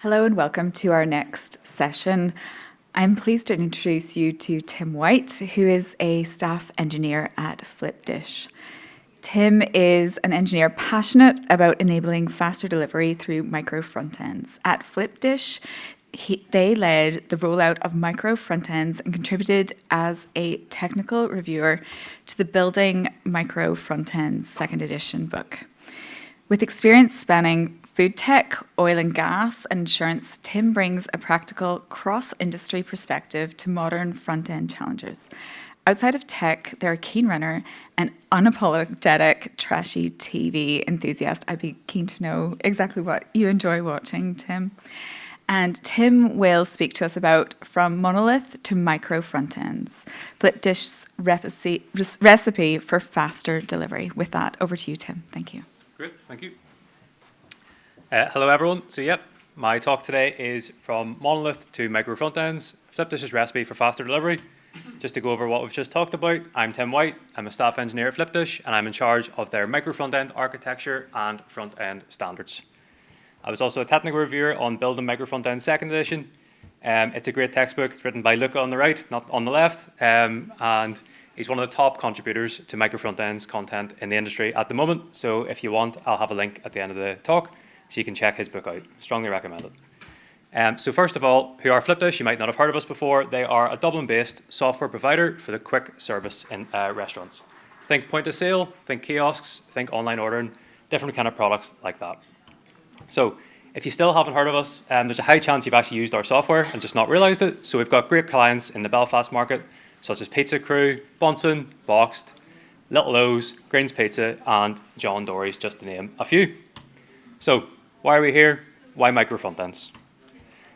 Hello and welcome to our next session. I'm pleased to introduce you to Tim White, who is a staff engineer at Flipdish. Tim is an engineer passionate about enabling faster delivery through micro-frontends. At Flipdish, they led the rollout of micro-frontends and contributed as a technical reviewer to the Building Micro-Frontends second edition book. With experience spanning food tech, oil and gas, and insurance, Tim brings a practical cross-industry perspective to modern front-end challenges. Outside of tech, they're a keen runner and unapologetic trashy TV enthusiast. I'd be keen to know exactly what you enjoy watching, Tim. And Tim will speak to us about from Monolith to micro-frontends, Flipdish's recipe for faster delivery. With that, over to you, Tim. Thank you. Great, thank you. Hello everyone. So my talk today is from Monolith to micro-frontends, Flipdish's recipe for faster delivery. Just to go over what we've just talked about, I'm Tim White, I'm a staff engineer at Flipdish, and I'm in charge of their micro-frontend architecture and front-end standards. I was also a technical reviewer on Building Micro-Frontends second edition. It's a great textbook. It's written by Luca on the right, not on the left, and he's one of the top contributors to micro-frontends content in the industry at the moment. So if you want, I'll have a link at the end of the talk, so you can check his book out. Strongly recommend it. So first of all, who are Flipdish? You might not have heard of us before. They are a Dublin-based software provider for the quick service in restaurants. Think point of sale, think kiosks, think online ordering, different kind of products like that. So if you still haven't heard of us, there's a high chance you've actually used our software and just not realized it. So we've got great clients in the Belfast market, such as Pizza Crew, Bunsen, Boxed, Little O's, Green's Pizza, and John Dory's, just to name a few. So why are we here? Why micro-frontends?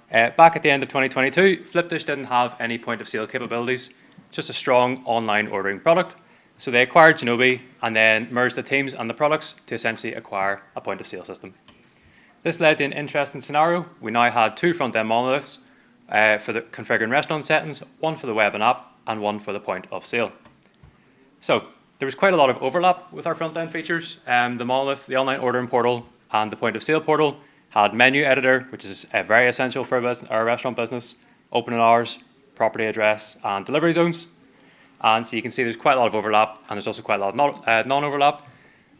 Back at the end of 2022, Flipdish didn't have any point-of-sale capabilities, just a strong online ordering product. So they acquired Genobi and then merged the teams and the products to essentially acquire a point-of-sale system. This led to an interesting scenario. We now had two front-end monoliths for the configuring restaurant settings, one for the web and app, and one for the point-of-sale. So there was quite a lot of overlap with our front-end features. The monolith, the online ordering portal, and the point-of-sale portal had menu editor, which is very essential for our restaurant business, opening hours, property address, and delivery zones. And so you can see there's quite a lot of overlap, and there's also quite a lot of non-overlap.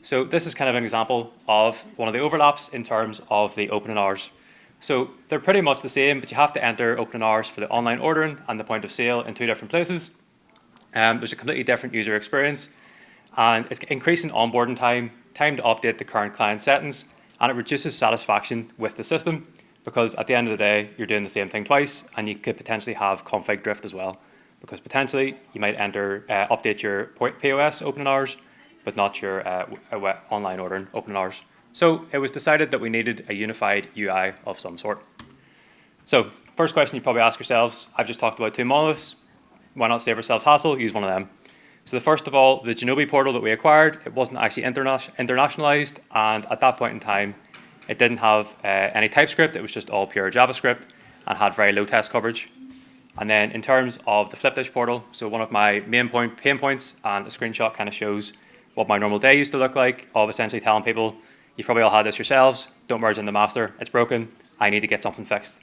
So this is kind of an example of one of the overlaps in terms of the opening hours. So they're pretty much the same, but you have to enter opening hours for the online ordering and the point-of-sale in two different places. There's a completely different user experience, and it's increasing onboarding time to update the current client settings, and it reduces satisfaction with the system because at the end of the day, you're doing the same thing twice, and you could potentially have config drift as well, because potentially you might update your POS opening hours, but not your online ordering opening hours. So it was decided that we needed a unified UI of some sort. So first question you probably ask yourselves, I've just talked about two monoliths. Why not save ourselves hassle? Use one of them. So first of all, the Genobi portal that we acquired, it wasn't actually internationalized, and at that point in time, it didn't have any TypeScript. It was just all pure JavaScript and had very low test coverage. And then in terms of the Flipdish portal, so one of my main pain points, and a screenshot kind of shows what my normal day used to look like, of essentially telling people, you've probably all had this yourselves, don't merge in the master, it's broken, I need to get something fixed.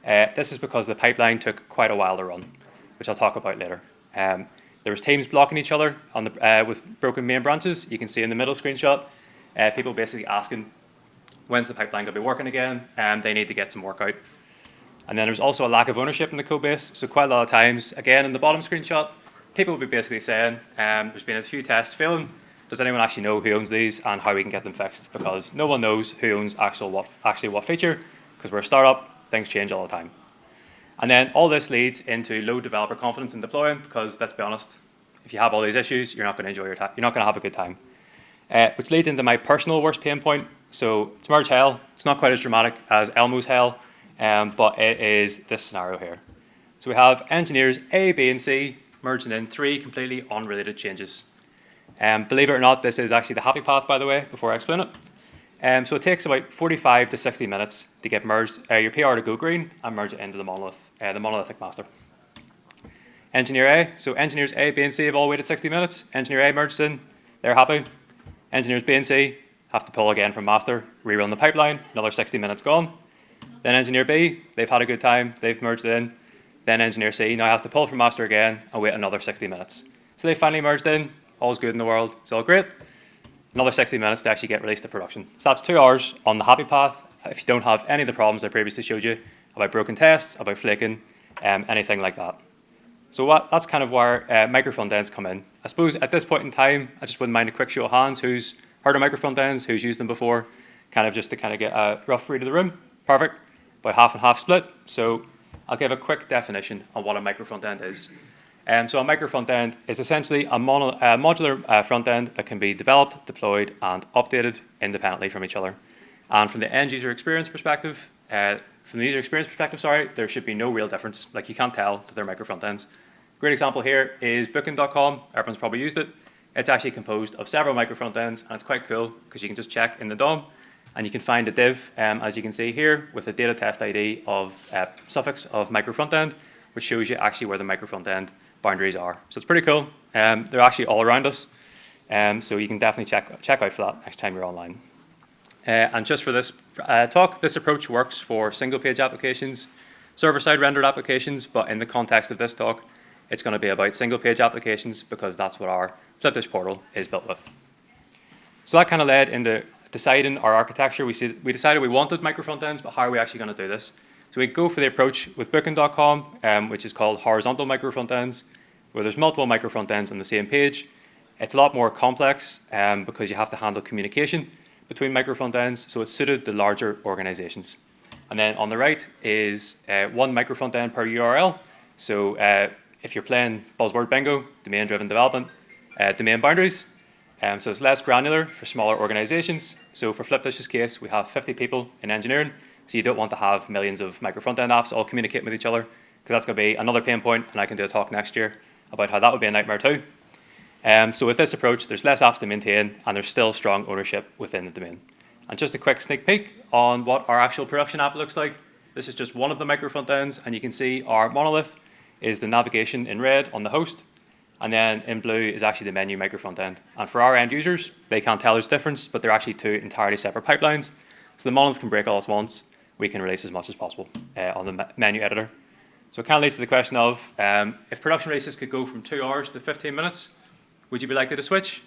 This is because the pipeline took quite a while to run, which I'll talk about later. There was teams blocking each other on with broken main branches. You can see in the middle screenshot, people basically asking, when's the pipeline going to be working again? They need to get some work out. And then there's also a lack of ownership in the code base. So quite a lot of times, again, in the bottom screenshot, people will be basically saying, there's been a few tests failing. Does anyone actually know who owns these and how we can get them fixed? Because no one knows who owns actually what feature, because we're a startup, things change all the time. And then all this leads into low developer confidence in deploying, because let's be honest, if you have all these issues, you're not going to enjoy your time. You're not going to have a good time. Which leads into my personal worst pain point. So it's merge hell. It's not quite as dramatic as Elmo's hell, but it is this scenario here. So we have engineers A, B, and C merging in three completely unrelated changes. Believe it or not, this is actually the happy path, by the way, before I explain it. So it takes about 45 to 60 minutes to get merged, your PR to go green and merge it into the monolith, the monolithic master. Engineer A, so engineers A, B, and C have all waited 60 minutes. Engineer A merged in, they're happy. Engineers B and C have to pull again from master, rerun the pipeline, another 60 minutes gone. Then engineer B, they've had a good time, they've merged in. Then engineer C now has to pull from master again and wait another 60 minutes. So they finally merged in, all's good in the world, it's all great. Another 60 minutes to actually get released to production. So that's 2 hours on the happy path if you don't have any of the problems I previously showed you about broken tests, about flaking, anything like that. So that's kind of where micro-frontends come in. I suppose at this point in time, I just wouldn't mind a quick show of hands who's heard of micro-frontends, who's used them before, kind of just to kind of get a rough read of the room. Perfect, about half and half split. So I'll give a quick definition on what a micro-frontend is. So a micro-frontend is essentially a modular front-end that can be developed, deployed, and updated independently from each other. And from the end-user experience perspective, there should be no real difference. Like, you can't tell that they're micro-frontends. Great example here is booking.com. Everyone's probably used it. It's actually composed of several micro-frontends, and it's quite cool because you can just check in the DOM, and you can find a div, as you can see here, with a data test ID of suffix of micro-frontend, which shows you actually where the micro-frontend boundaries are. So it's pretty cool. They're actually all around us, so you can definitely check out for that next time you're online. And just for this talk, this approach works for single-page applications, server-side rendered applications, but in the context of this talk, it's going to be about single-page applications because that's what our Flipdish portal is built with. So that kind of led into deciding our architecture. We decided we wanted micro-frontends, but how are we actually going to do this? So we go for the approach with booking.com, which is called horizontal micro-frontends, where there's multiple micro-frontends on the same page. It's a lot more complex because you have to handle communication between micro-frontends, so it's suited to larger organizations. And then on the right is one micro-frontend per URL. So if you're playing buzzword bingo, domain-driven development, domain boundaries, so it's less granular for smaller organizations. So for Flipdish's case, we have 50 people in engineering, so you don't want to have millions of micro-frontend apps all communicating with each other, because that's going to be another pain point, and I can do a talk next year about how that would be a nightmare too. So with this approach, there's less apps to maintain, and there's still strong ownership within the domain. And just a quick sneak peek on what our actual production app looks like. This is just one of the micro-frontends, and you can see our monolith is the navigation in red on the host, and then in blue is actually the menu micro-frontend. And for our end users, they can't tell there's a difference, but they're actually 2 entirely separate pipelines. So the monolith can break all at once. We can release as much as possible on the menu editor. So it kind of leads to the question of, if production releases could go from 2 hours to 15 minutes, would you be likely to switch?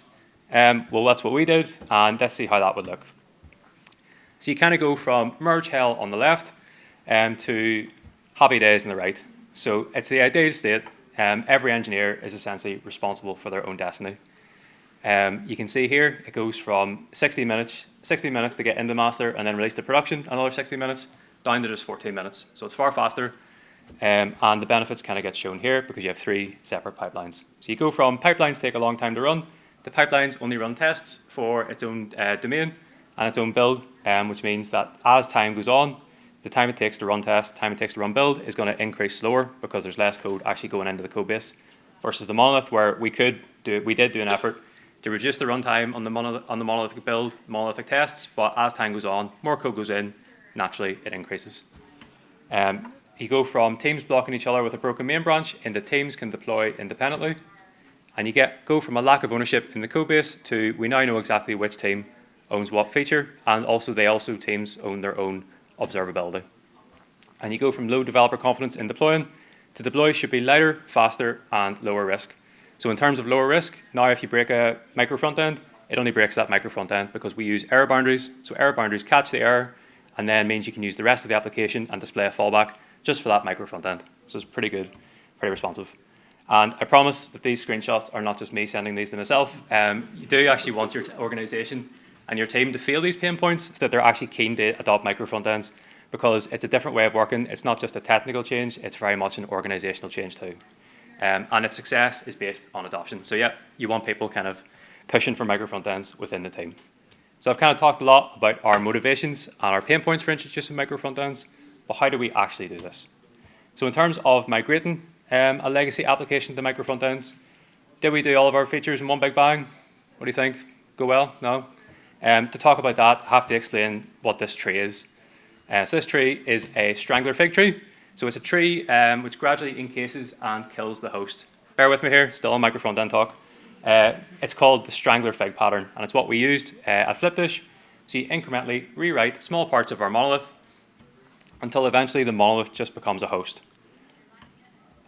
Well, that's what we did, and let's see how that would look. So you kind of go from merge hell on the left to happy days on the right. So it's the ideal state. Every engineer is essentially responsible for their own destiny. You can see here, it goes from 60 minutes to get into master and then release to production, another 60 minutes, down to just 14 minutes. So it's far faster. And the benefits kind of get shown here because you have 3 separate pipelines. So you go from pipelines take a long time to run, to pipelines only run tests for its own domain and its own build, which means that as time goes on, the time it takes to run test, time it takes to run build is going to increase slower because there's less code actually going into the code base versus the monolith, where we did do an effort to reduce the runtime on the monolithic build, monolithic tests, but as time goes on, more code goes in, naturally it increases. You go from teams blocking each other with a broken main branch into teams can deploy independently, and you go from a lack of ownership in the code base to we now know exactly which team owns what feature, and also teams own their own observability. And you go from low developer confidence in deploying to deploy should be lighter, faster, and lower risk. So in terms of lower risk, now if you break a micro-frontend, it only breaks that micro-frontend because we use error boundaries. So error boundaries catch the error, and then means you can use the rest of the application and display a fallback just for that micro-frontend. So it's pretty good, pretty responsive. And I promise that these screenshots are not just me sending these to myself. You do actually want your organization and your team to feel these pain points so that they're actually keen to adopt micro-frontends, because it's a different way of working. It's not just a technical change, it's very much an organizational change too. And its success is based on adoption. So yeah, you want people kind of pushing for micro-frontends within the team. So I've kind of talked a lot about our motivations and our pain points for introducing micro-frontends, but how do we actually do this? So in terms of migrating a legacy application to micro-frontends, did we do all of our features in one big bang? What do you think? Go well? No? To talk about that, I have to explain what this tree is. So this tree is a strangler fig tree. So it's a tree which gradually encases and kills the host. Bear with me here, still on micro-frontend talk. It's called the strangler fig pattern, and it's what we used at Flipdish. So you incrementally rewrite small parts of our monolith until eventually the monolith just becomes a host.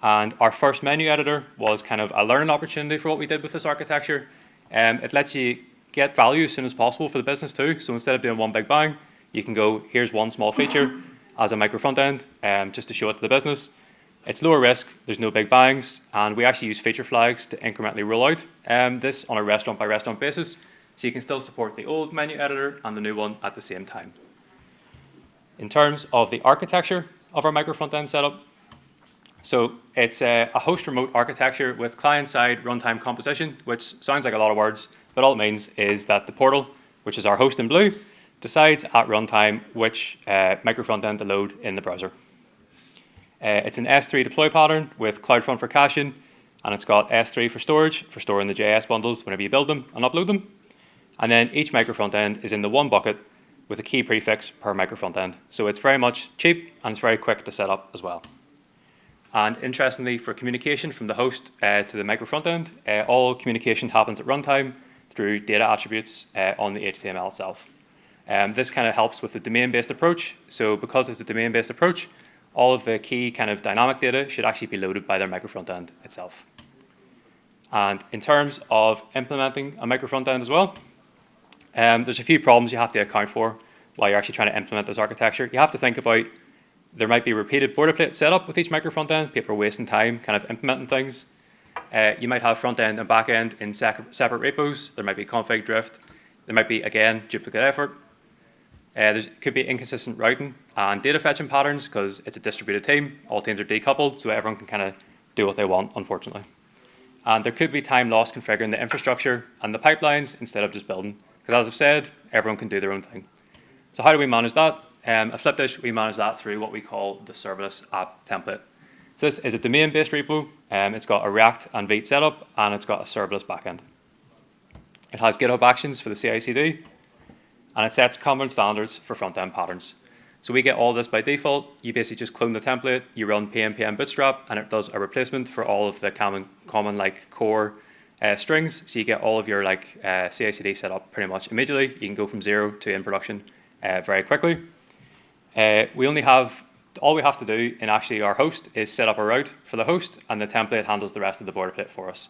And our first menu editor was kind of a learning opportunity for what we did with this architecture. It lets you get value as soon as possible for the business too. So instead of doing one big bang, you can go, here's one small feature as a micro front end, just to show it to the business. It's lower risk, there's no big bangs, and we actually use feature flags to incrementally roll out this on a restaurant by restaurant basis. So you can still support the old menu editor and the new one at the same time. In terms of the architecture of our micro front end setup, so it's a host remote architecture with client-side runtime composition, which sounds like a lot of words, but all it means is that the portal, which is our host in blue, decides at runtime which micro front end to load in the browser. It's an S3 deploy pattern with CloudFront for caching, and it's got S3 for storage, for storing the JS bundles whenever you build them and upload them. And then each micro front end is in the one bucket with a key prefix per micro front end. So it's very much cheap and it's very quick to set up as well. And interestingly, for communication from the host to the micro front end, all communication happens at runtime through data attributes on the HTML itself. This kind of helps with the domain-based approach. So because it's a domain-based approach, all of the key kind of dynamic data should actually be loaded by their micro front end itself. And in terms of implementing a micro front end as well, there's a few problems you have to account for while you're actually trying to implement this architecture. You have to think about there might be repeated boilerplate setup with each micro front end. People are wasting time kind of implementing things. You might have front end and back end in separate repos. There might be config drift. There might be, again, duplicate effort. There could be inconsistent routing and data fetching patterns because it's a distributed team. All teams are decoupled, so everyone can kind of do what they want, unfortunately. And there could be time lost configuring the infrastructure and the pipelines instead of just building. Because as I've said, everyone can do their own thing. So how do we manage that? At Flipdish, we manage that through what we call the serverless app template. So this is a domain-based repo. It's got a React and Vite setup, and it's got a serverless backend. It has GitHub Actions for the CI/CD, and it sets common standards for front-end patterns. So we get all this by default. You basically just clone the template, you run pnpm bootstrap, and it does a replacement for all of the common like core strings. So you get all of your like CI/CD set up pretty much immediately. You can go from 0 to in production very quickly. All we have to do in actually our host is set up a route for the host, and the template handles the rest of the boilerplate for us.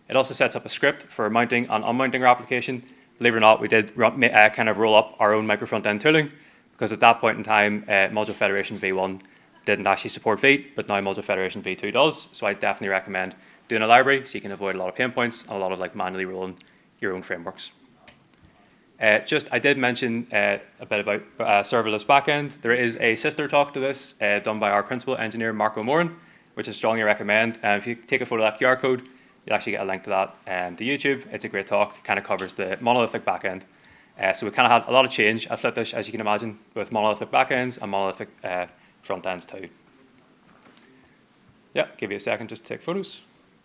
It also sets up a script for mounting and unmounting our application. Believe it or not, we did kind of roll up our own micro front-end tooling, because at that point in time, Module Federation v1 didn't actually support Vite, but now Module Federation v2 does. So I definitely recommend doing a library so you can avoid a lot of pain points and a lot of like manually rolling your own frameworks. I did mention a bit about serverless backend. There is a sister talk to this done by our principal engineer, Marco Morin, which I strongly recommend. If you take a photo of that QR code, you'll actually get a link to that to YouTube. It's a great talk, kind of covers the monolithic backend. So we kind of had a lot of change at Flipdish, as you can imagine, with monolithic backends and monolithic front ends too. Yeah, give you a second just to take photos.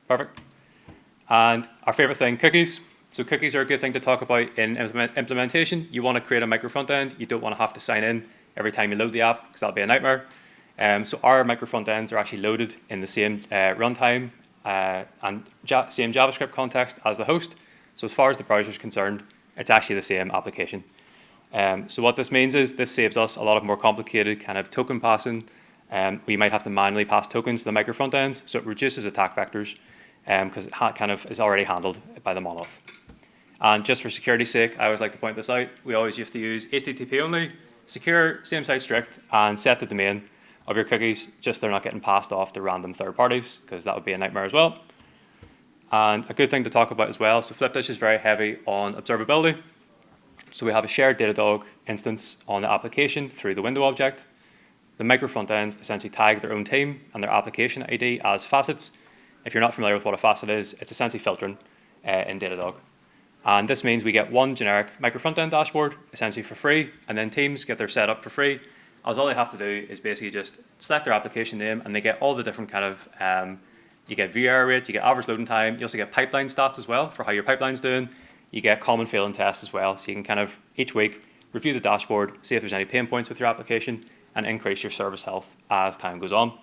Perfect. And our favorite thing, cookies. So cookies are a good thing to talk about in implementation. You want to create a micro front end. You don't want to have to sign in every time you load the app because that'll be a nightmare. So our micro front ends are actually loaded in the same runtime and same JavaScript context as the host. So as far as the browser is concerned, it's actually the same application. So what this means is this saves us a lot of more complicated kind of token passing. We might have to manually pass tokens to the micro front ends, so it reduces attack vectors because it kind of is already handled by the monolith. And just for security's sake, I always like to point this out. We always have to use HTTP only, secure, same site strict, and set the domain of your cookies, just they're not getting passed off to random third parties, because that would be a nightmare as well. And a good thing to talk about as well, so Flipdish is very heavy on observability. So we have a shared Datadog instance on the application through the window object. The micro front ends essentially tag their own team and their application ID as facets. If you're not familiar with what a facet is, it's essentially filtering in Datadog. And this means we get one generic micro front end dashboard essentially for free, and then teams get their setup for free. As all they have to do is basically just select their application name, and they get all the different kind of, you get VR rate, you get average loading time, you also get pipeline stats as well for how your pipeline's doing. You get common failing tests as well, so you can kind of each week review the dashboard, see if there's any pain points with your application, and increase your service health as time goes on.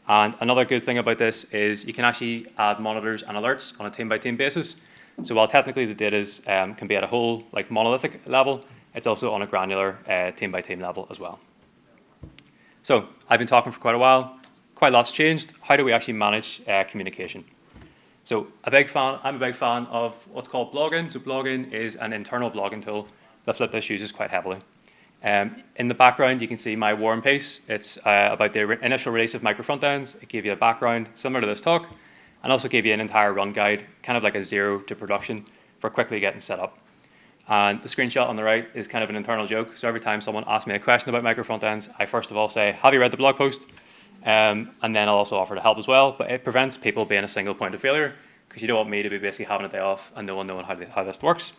And another good thing about this is you can actually add monitors and alerts on a team-by-team basis. So while technically the data can be at a whole like monolithic level, it's also on a granular team-by-team level as well. So I've been talking for quite a while. Quite a lot's changed. How do we actually manage communication? So I'm a big fan of what's called blogging. So blogging is an internal blogging tool that Flipdish uses quite heavily. In the background, you can see my War and Peace. It's about the initial release of Micro-Frontends. It gave you a background similar to this talk, and also gave you an entire run guide, kind of like a 0 to production for quickly getting set up. And the screenshot on the right is kind of an internal joke. So every time someone asks me a question about Micro-Frontends, I first of all say, have you read the blog post? And then I'll also offer to help as well. But it prevents people being a single point of failure, because you don't want me to be basically having a day off and no one knowing how this works.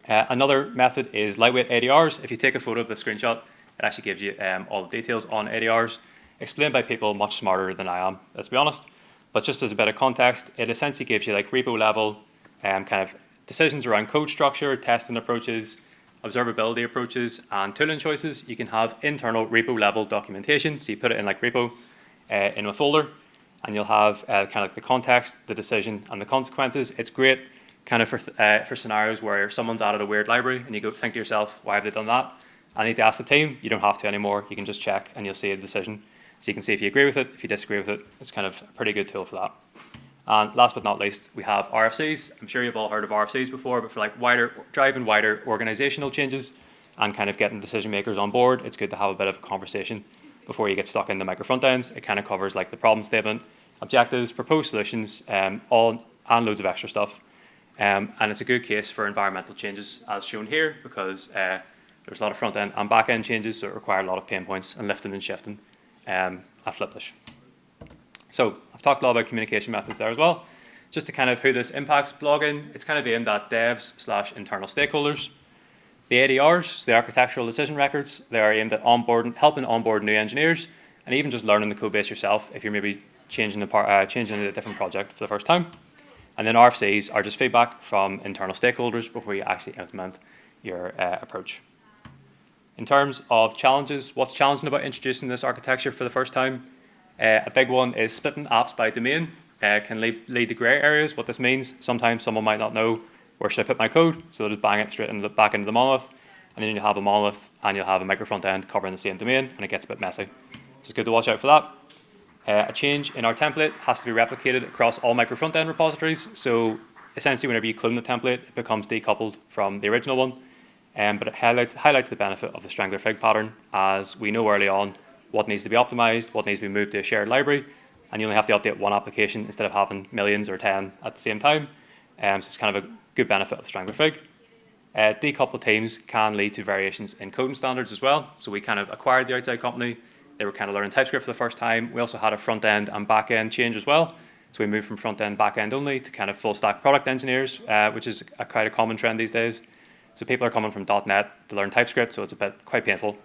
Another method is lightweight ADRs. If you take a photo of the screenshot, it actually gives you all the details on ADRs, explained by people much smarter than I am, let's be honest. But just as a bit of context, it essentially gives you like repo level kind of decisions around code structure, testing approaches, observability approaches, and tooling choices. You can have internal repo level documentation. So you put it in like repo in a folder, and you'll have kind of like the context, the decision, and the consequences. It's great kind of for scenarios where someone's added a weird library and you go think to yourself, why have they done that? I need to ask the team. You don't have to anymore. You can just check and you'll see a decision. So you can see if you agree with it, if you disagree with it. It's kind of a pretty good tool for that. And last but not least, we have RFCs. I'm sure you've all heard of RFCs before, but for like driving wider organizational changes and kind of getting decision makers on board, it's good to have a bit of a conversation before you get stuck into Micro-Frontends. It kind of covers like the problem statement, objectives, proposed solutions, all and loads of extra stuff. And it's a good case for environmental changes as shown here, because there's a lot of front end and back end changes, so it requires a lot of pain points and lifting and shifting at Flipdish. So I've talked a lot about communication methods there as well. Just to kind of who this impacts blogging, it's kind of aimed at devs/internal stakeholders. The ADRs, so the architectural decision records, they are aimed at helping onboard new engineers, and even just learning the code base yourself if you're maybe changing a different project for the first time. And then RFCs are just feedback from internal stakeholders before you actually implement your approach. In terms of challenges, what's challenging about introducing this architecture for the first time? A big one is splitting apps by domain. Can lead to grey areas. What this means, sometimes someone might not know where should I put my code, so they'll just bang it straight back into the monolith, and then you'll have a monolith and you'll have a Micro-Frontend covering the same domain, and it gets a bit messy. So it's good to watch out for that. A change in our template has to be replicated across all Micro-Frontend repositories. So essentially, whenever you clone the template, it becomes decoupled from the original one. But it highlights the benefit of the strangler fig pattern, as we know early on what needs to be optimized, what needs to be moved to a shared library, and you only have to update one application instead of having millions or 10 at the same time. So it's kind of a good benefit of the strangler fig. Decoupled teams can lead to variations in coding standards as well. So we kind of acquired the outside company. They were kind of learning TypeScript for the first time. We also had a front end and back end change as well. So we moved from front end, back end only to kind of full stack product engineers, which is quite a common trend these days. So people are coming from .NET to learn TypeScript, so it's quite painful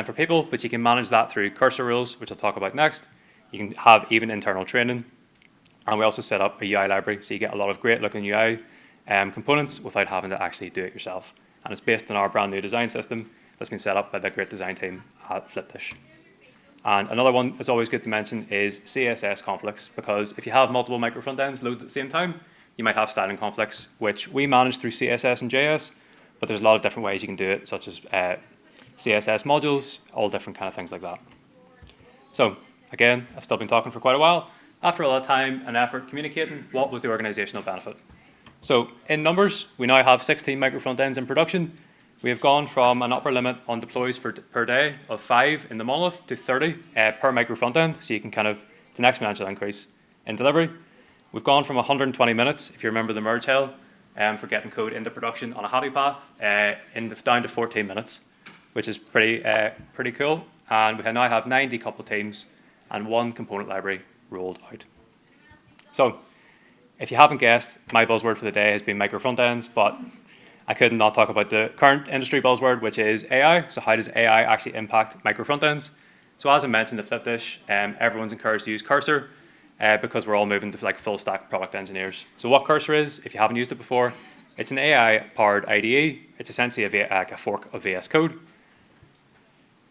for people, but you can manage that through cursor rules, which I'll talk about next. You can have even internal training. And we also set up a UI library, so you get a lot of great looking UI components without having to actually do it yourself. And it's based on our brand new design system that's been set up by the great design team at Flipdish. And another one that's always good to mention is CSS conflicts, because if you have multiple Micro-Frontends loaded at the same time, you might have styling conflicts, which we manage through CSS and JS, but there's a lot of different ways you can do it, such as CSS modules, all different kind of things like that. So again, I've still been talking for quite a while. After all that time and effort communicating, what was the organizational benefit? So in numbers, we now have 16 Micro-Frontends in production. We have gone from an upper limit on deploys per day of 5 in the monolith to 30 per Micro-Frontend. So you can it's an exponential increase in delivery. We've gone from 120 minutes, if you remember the merge hell, for getting code into production on a happy path, down to 14 minutes, which is pretty cool. And we now have 9 decoupled teams and 1 component library rolled out. So if you haven't guessed, my buzzword for the day has been Micro-Frontends, but I couldn't not talk about the current industry buzzword, which is AI. So how does AI actually impact Micro-Frontends? So as I mentioned, at Flipdish, everyone's encouraged to use Cursor because we're all moving to full stack product engineers. So what Cursor is, if you haven't used it before, it's an AI-powered IDE. It's essentially a fork of VS Code.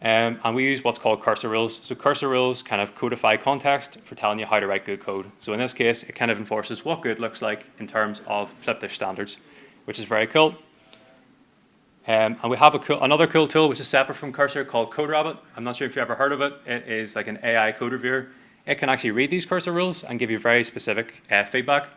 And we use what's called cursor rules. So cursor rules kind of codify context for telling you how to write good code. So in this case, it kind of enforces what good looks like in terms of Flipdish standards, which is very cool. And we have another cool tool which is separate from Cursor called CodeRabbit. I'm not sure if you've ever heard of it. It is like an AI code reviewer. It can actually read these Cursor rules and give you very specific feedback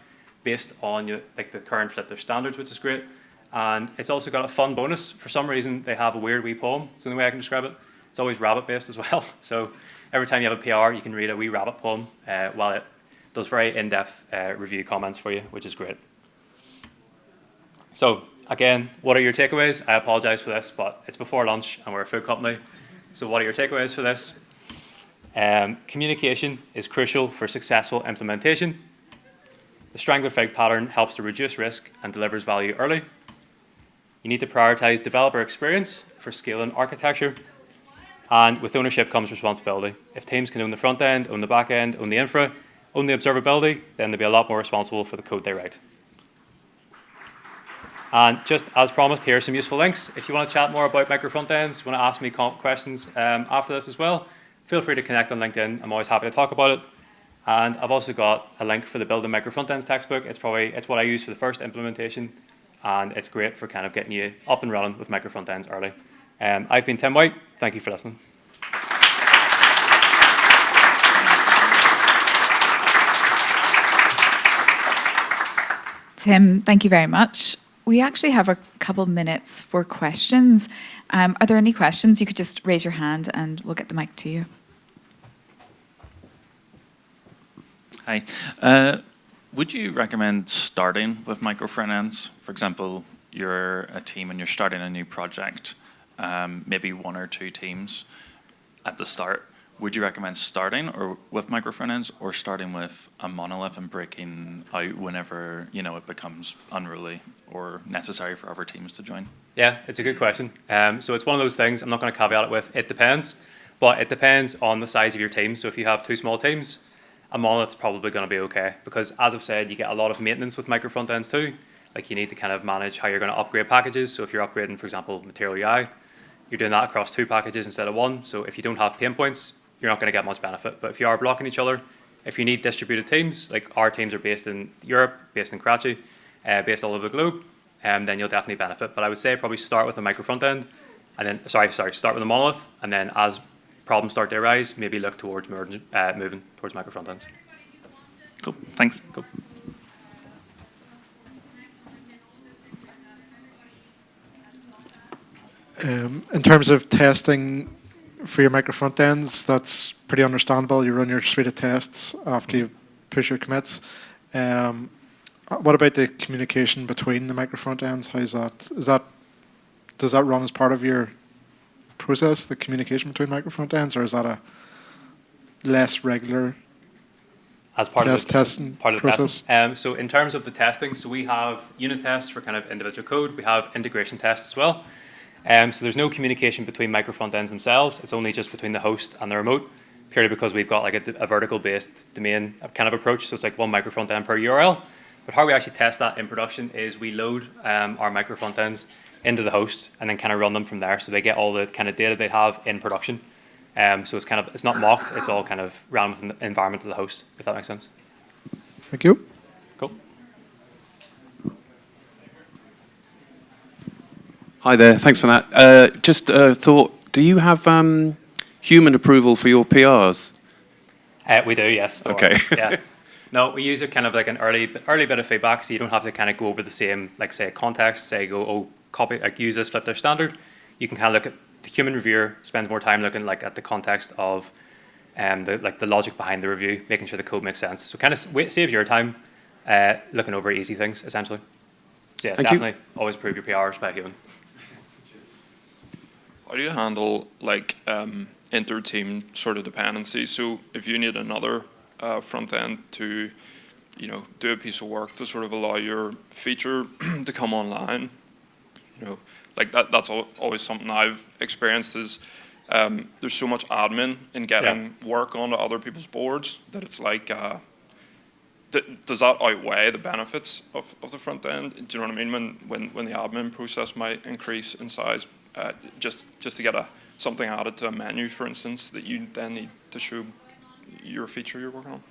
based on like the current Flipdish standards, which is great. And it's also got a fun bonus. For some reason, they have a weird wee poem. It's the only way I can describe it. It's always rabbit-based as well. So every time you have a PR, you can read a wee rabbit poem while it does very in-depth review comments for you, which is great. So again, what are your takeaways? I apologize for this, but it's before lunch and we're a food company. So what are your takeaways for this? Communication is crucial for successful implementation. The strangler fig pattern helps to reduce risk and delivers value early. You need to prioritize developer experience for scaling architecture. And with ownership comes responsibility. If teams can own the front end, own the back end, own the infra, own the observability, then they'll be a lot more responsible for the code they write. And just as promised, here are some useful links. If you want to chat more about Micro-Frontends, want to ask me questions after this as well, feel free to connect on LinkedIn. I'm always happy to talk about it. And I've also got a link for the Building Micro-Frontends textbook. It's what I use for the first implementation. And it's great for kind of getting you up and running with Micro-Frontends early. I've been Tim White. Thank you for listening. Tim, thank you very much. We actually have a couple minutes for questions. Are there any questions? You could just raise your hand and we'll get the mic to you. Hi. Would you recommend starting with micro-frontends? For example, you're a team and you're starting a new project, maybe one or two teams at the start. Would you recommend starting with micro-frontends or starting with a monolith and breaking out whenever it becomes unruly or necessary for other teams to join? Yeah, it's a good question. So it's one of those things, I'm not going to caveat it with, it depends, but it depends on the size of your team. So if you have two small teams, a monolith's probably going to be okay, because as I've said, you get a lot of maintenance with micro-frontends too. Like you need to kind of manage how you're going to upgrade packages. So if you're upgrading, for example, Material UI, you're doing that across two packages instead of one. So if you don't have pain points, you're not going to get much benefit. But if you are blocking each other, if you need distributed teams, like our teams are based in Europe, based in Karachi, based all over the globe, then you'll definitely benefit. But I would say probably start with a micro-frontend, and then, start with a monolith, and then as problems start to arise, maybe look towards moving towards micro-frontends. Cool, thanks. Cool. In terms of testing for your micro-frontends, that's pretty understandable. You run your suite of tests after you push your commits. What about the communication between the micro-frontends? How's that? Does that run as part of your process, the communication between micro-frontends, or is that a less regular as part of the testing process? So in terms of the testing, so we have unit tests for kind of individual code. We have integration tests as well. So there's no communication between micro-frontends themselves. It's only just between the host and the remote, purely because we've got like a vertical-based domain kind of approach. So it's like one micro-frontend per URL. But how we actually test that in production is we load our micro-frontends into the host and then kind of run them from there. So they get all the kind of data they have in production. So it's not mocked. It's all kind of ran within the environment of the host, if that makes sense. Thank you. Cool. Hi there, thanks for that. Just thought, do you have human approval for your PRs? We do, yes. Okay. Yeah. No, we use it kind of like an early bit of feedback, so you don't have to kind of go over the same, like say context, say copy, like use this Flipdish standard. You can kind of look at the human reviewer spends more time looking like at the context of the logic behind the review, making sure the code makes sense. So kind of saves your time looking over easy things essentially. So yeah, definitely always prove your PRs by a human. How do you handle like inter-team sort of dependencies? So if you need another front end to, do a piece of work to sort of allow your feature to come online, like that's always something I've experienced is there's so much admin in getting work onto other people's boards that it's like, does that outweigh the benefits of the front end? Do you know what I mean? When the admin process might increase in size, just to get something added to a menu, for instance, that you then need to show your feature you're working on?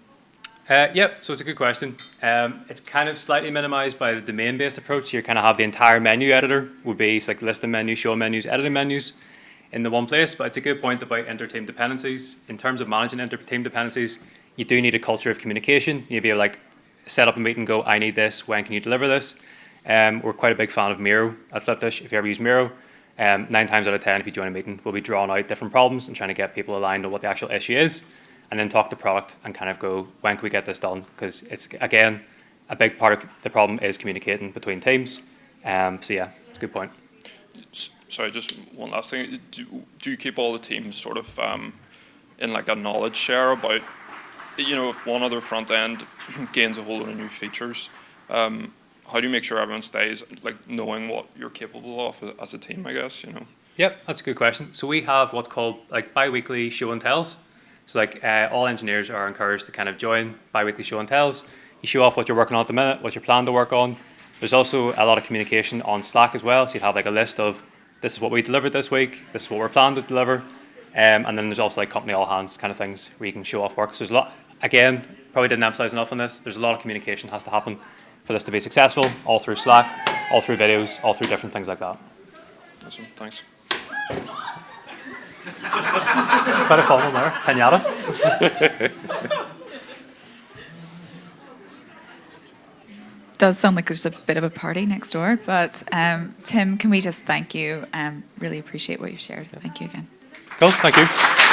Yep, so it's a good question. It's kind of slightly minimized by the domain-based approach. You kind of have the entire menu editor, would be like listing menus, show menus, editing menus in the one place, but it's a good point about inter-team dependencies. In terms of managing inter-team dependencies, you do need a culture of communication. You'd be able to like, set up a meeting and go, I need this, when can you deliver this? We're quite a big fan of Miro at Flipdish. If you ever use Miro, 9 times out of 10, if you join a meeting, we'll be drawing out different problems and trying to get people aligned on what the actual issue is, and then talk to product and kind of go, when can we get this done? Because it's, again, a big part of the problem is communicating between teams. So yeah, it's a good point. Sorry, just one last thing. Do you keep all the teams sort of in like a knowledge share about, you know, if one other front end gains a whole lot of new features, how do you make sure everyone stays like knowing what you're capable of as a team, I guess, you know? Yep, that's a good question. So we have what's called like bi-weekly show and tells. So like all engineers are encouraged to kind of join bi-weekly show and tells. You show off what you're working on at the minute, what you plan to work on. There's also a lot of communication on Slack as well. So you'd have like a list of, this is what we delivered this week, this is what we're planning to deliver. And then there's also like company all hands kind of things where you can show off work. So there's a lot, again, probably didn't emphasize enough on this, there's a lot of communication has to happen for this to be successful, all through Slack, all through videos, all through different things like that. Awesome, thanks. It's quite a fun one there, pinata. Does sound like there's a bit of a party next door, but Tim, can we just thank you? Really appreciate what you've shared. Thank you again. Cool, thank you.